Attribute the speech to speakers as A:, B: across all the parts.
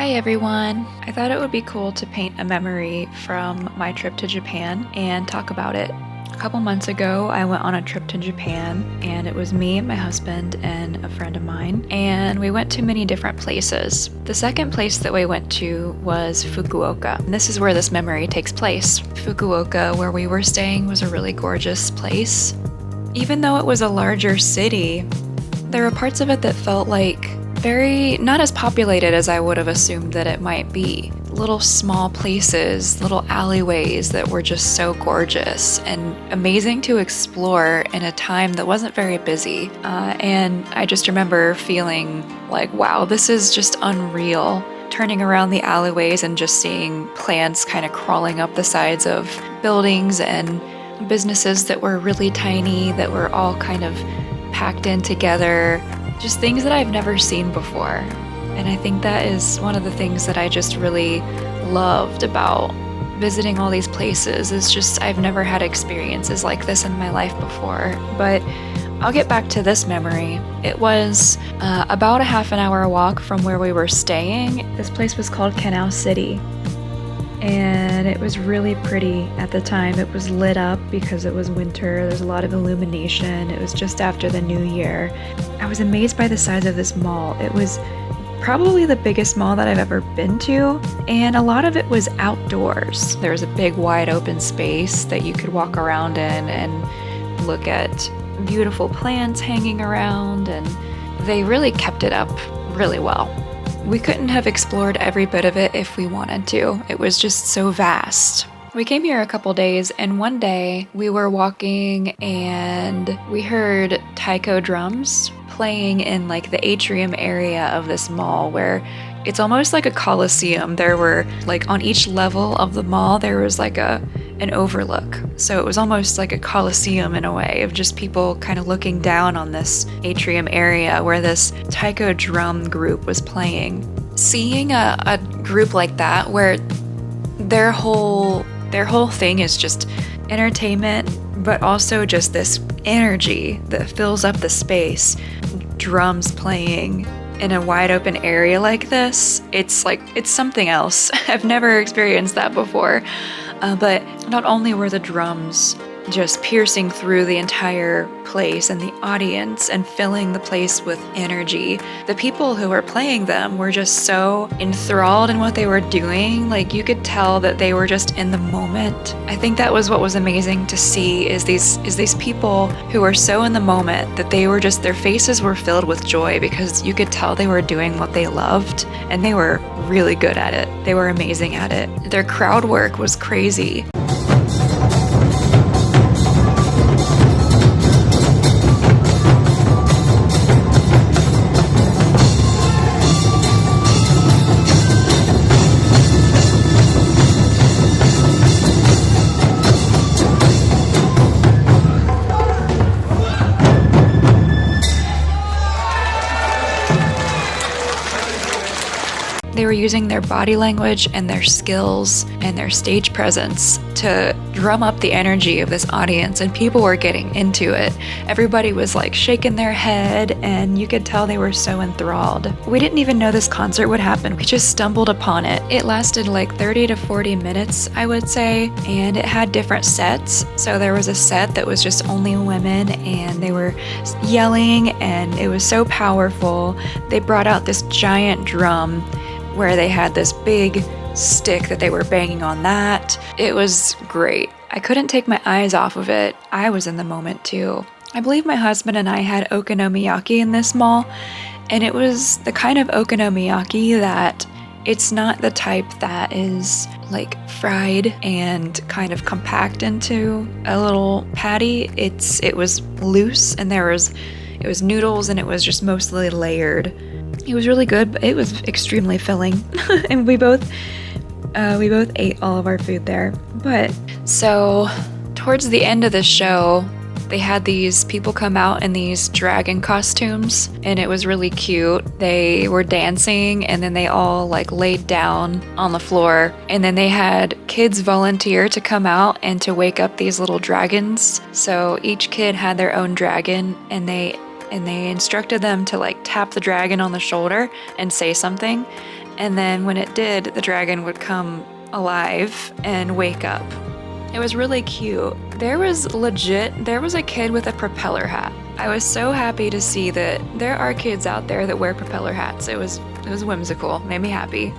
A: Hi everyone! I thought it would be cool to paint a memory from my trip to Japan and talk about it. A couple months ago, I went on a trip to Japan, and it was me and my husband and a friend of mine, and we went to many different places. The second place that we went to was Fukuoka, and this is where this memory takes place. Fukuoka, where we were staying, was a really gorgeous place. Even though it was a larger city, there were parts of it that felt like not as populated as I would have assumed that it might be. Little small places, little alleyways that were just so gorgeous and amazing to explore in a time that wasn't very busy. And I just remember feeling like, wow, this is just unreal. Turning around the alleyways and just seeing plants kind of crawling up the sides of buildings and businesses that were really tiny, that were all kind of packed in together. Just things that I've never seen before. And I think that is one of the things that I just really loved about visiting all these places, is just I've never had experiences like this in my life before. But I'll get back to this memory. It was about a half an hour walk from where we were staying. This place was called Canal City. And it was really pretty at the time. It was lit up because it was winter. There's a lot of illumination. It was just after the new year. I was amazed by the size of this mall. It was probably the biggest mall that I've ever been to, and a lot of it was outdoors. There was a big wide open space that you could walk around in and look at beautiful plants hanging around, and they really kept it up really well. We couldn't have explored every bit of it if we wanted to. It was just so vast. We came here a couple days, and one day we were walking and we heard taiko drums playing in like the atrium area of this mall, where it's almost like a coliseum. There were like on each level of the mall there was like an overlook. So it was almost like a coliseum in a way, of just people kind of looking down on this atrium area where this taiko drum group was playing. Seeing a group like that, where their whole thing is just entertainment, but also just this energy that fills up the space, drums playing in a wide open area like this, it's something else. I've never experienced that before. But not only were the drums just piercing through the entire place and the audience and filling the place with energy, the people who were playing them were just so enthralled in what they were doing. Like, you could tell that they were just in the moment. I think that was what was amazing to see, is these people who were so in the moment that they were just, their faces were filled with joy, because you could tell they were doing what they loved, and they were really good at it. They were amazing at it. Their crowd work was crazy. They were using their body language and their skills and their stage presence to drum up the energy of this audience, and people were getting into it. Everybody was like shaking their head, and you could tell they were so enthralled. We didn't even know this concert would happen. We just stumbled upon it. It lasted like 30 to 40 minutes, I would say, and it had different sets. So there was a set that was just only women, and they were yelling, and it was so powerful. They brought out this giant drum where they had this big stick that they were banging on that. It was great. I couldn't take my eyes off of it. I was in the moment too. I believe my husband and I had okonomiyaki in this mall, and it was the kind of okonomiyaki that it's not the type that is like fried and kind of compact into a little patty. It was loose, and it was noodles, and it was just mostly layered. It was really good, but it was extremely filling. And we both ate all of our food there. But so towards the end of the show, they had these people come out in these dragon costumes, and it was really cute. They were dancing, and then they all like laid down on the floor, and then they had kids volunteer to come out and to wake up these little dragons. So each kid had their own dragon, and they instructed them to like tap the dragon on the shoulder and say something. And then when it did, the dragon would come alive and wake up. It was really cute. There was a kid with a propeller hat. I was so happy to see that there are kids out there that wear propeller hats. It was whimsical, made me happy.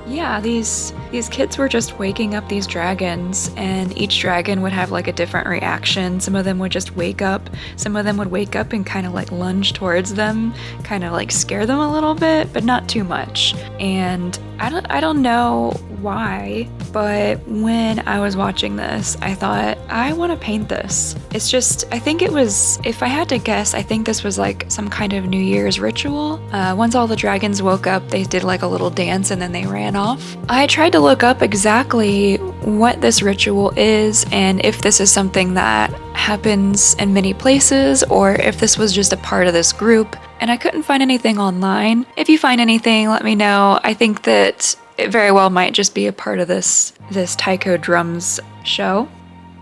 A: Yeah, these kids were just waking up these dragons, and each dragon would have like a different reaction. Some of them would just wake up. Some of them would wake up and kind of like lunge towards them, kind of like scare them a little bit, but not too much. And I don't know why, but when I was watching this, I thought, I want to paint this. It's just, I think it was, if I had to guess, I think this was like some kind of New Year's ritual. Once all the dragons woke up, they did like a little dance and then they ran off. I tried to look up exactly what this ritual is and if this is something that happens in many places or if this was just a part of this group, and I couldn't find anything online. If you find anything, let me know. I think that it very well might just be a part of this taiko drums show.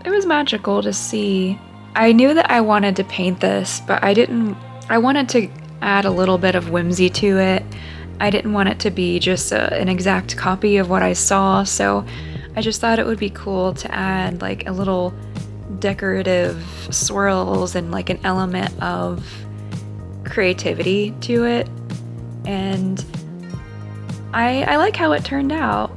A: It was magical to see. I knew that I wanted to paint this, but I wanted to add a little bit of whimsy to it. I didn't want it to be just an exact copy of what I saw, so I just thought it would be cool to add like a little decorative swirls and like an element of creativity to it. And I like how it turned out.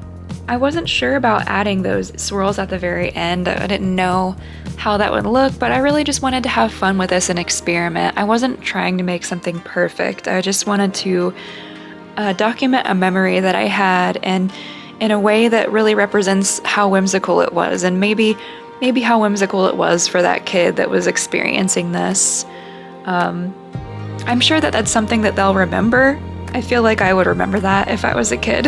A: I wasn't sure about adding those swirls at the very end. I didn't know how that would look, but I really just wanted to have fun with this and experiment. I wasn't trying to make something perfect. I just wanted to document a memory that I had, and in a way that really represents how whimsical it was, and maybe how whimsical it was for that kid that was experiencing this. I'm sure that that's something that they'll remember. I feel like I would remember that if I was a kid.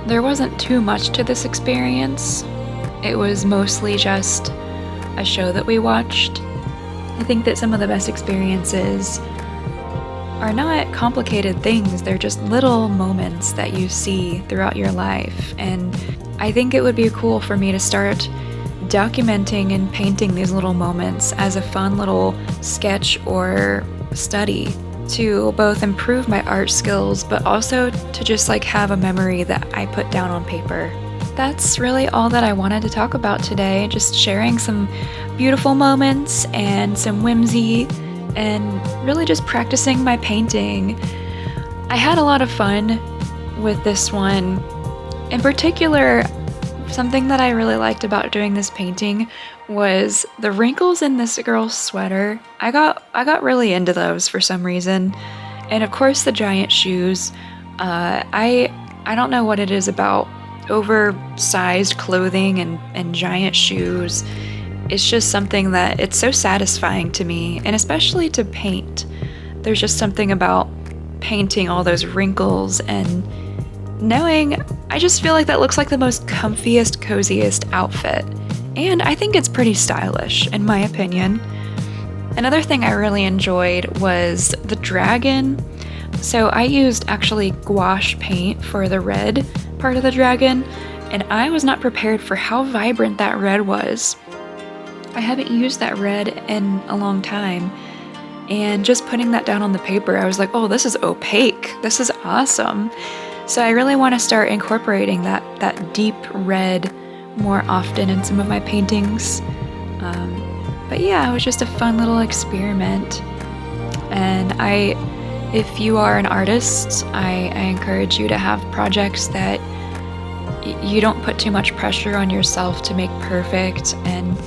A: There wasn't too much to this experience. It was mostly just a show that we watched. I think that some of the best experiences are not complicated things. They're just little moments that you see throughout your life. And I think it would be cool for me to start documenting and painting these little moments as a fun little sketch or study to both improve my art skills, but also to just like have a memory that I put down on paper. That's really all that I wanted to talk about today, just sharing some beautiful moments and some whimsy and really just practicing my painting. I had a lot of fun with this one. In particular, something that I really liked about doing this painting was the wrinkles in this girl's sweater. I got really into those for some reason. And of course the giant shoes. I don't know what it is about oversized clothing and giant shoes. It's just something that it's so satisfying to me, and especially to paint. There's just something about painting all those wrinkles and knowing, I just feel like that looks like the most comfiest, coziest outfit. And I think it's pretty stylish, in my opinion. Another thing I really enjoyed was the dragon. So I used actually gouache paint for the red part of the dragon, and I was not prepared for how vibrant that red was. I haven't used that red in a long time, and just putting that down on the paper, I was like, oh, this is opaque. This is awesome. So I really want to start incorporating that deep red more often in some of my paintings. But yeah, it was just a fun little experiment. And if you are an artist, I encourage you to have projects that you don't put too much pressure on yourself to make perfect, and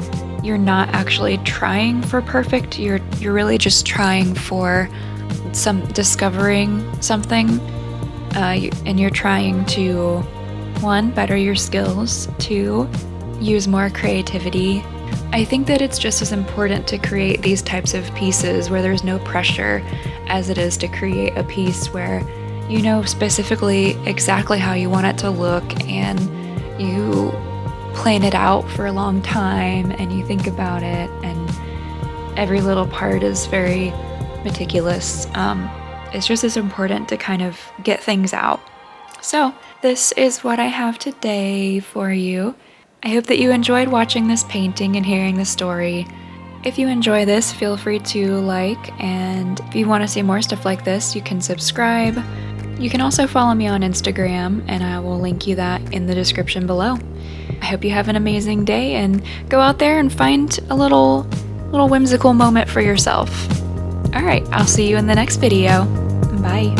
A: you're not actually trying for perfect. You're really just trying for discovering something, and you're trying to, 1, better your skills, 2, use more creativity. I think that it's just as important to create these types of pieces where there's no pressure as it is to create a piece where you know specifically exactly how you want it to look, and you plan it out for a long time and you think about it, and every little part is very meticulous. It's just as important to kind of get things out. So this is what I have today for you. I hope that you enjoyed watching this painting and hearing the story. If you enjoy this, feel free to like, and if you want to see more stuff like this, you can subscribe. You can also follow me on Instagram, and I will link you that in the description below. I hope you have an amazing day and go out there and find a little whimsical moment for yourself. All right, I'll see you in the next video. Bye.